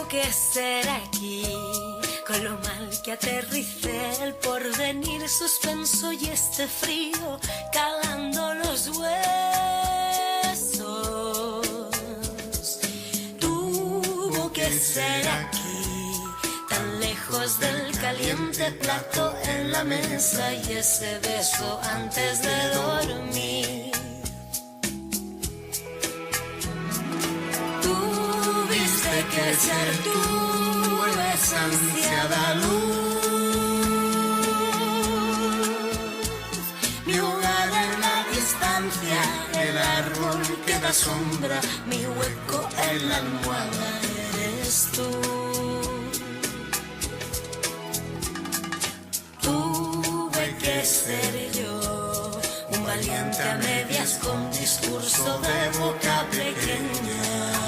que ser aquí, con lo mal que aterricé, el porvenir suspenso y este frío calando los huesos. Tuvo que ser aquí, tan lejos del caliente plato en la mesa y ese beso antes de dormir. Que ser tú esa ansiada luz, mi hogar en la distancia, el árbol que da sombra, mi hueco en la almohada eres tú. Tuve que ser yo, un valiente a medias con discurso de boca pequeña.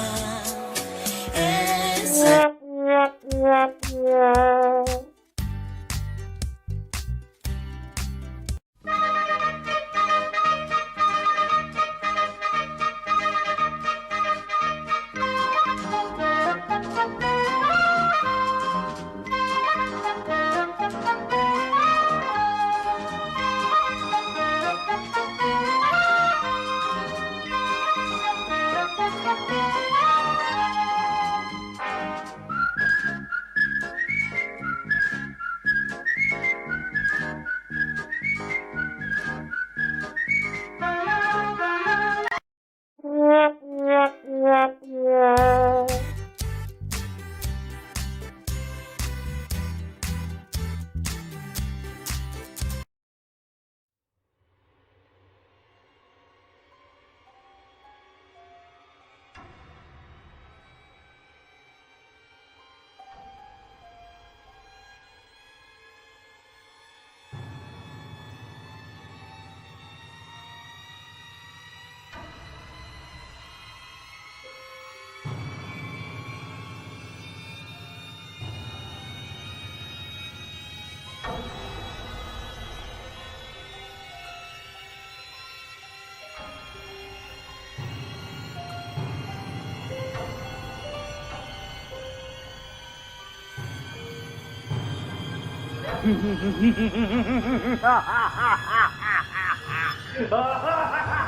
Ha ha ha ha ha ha!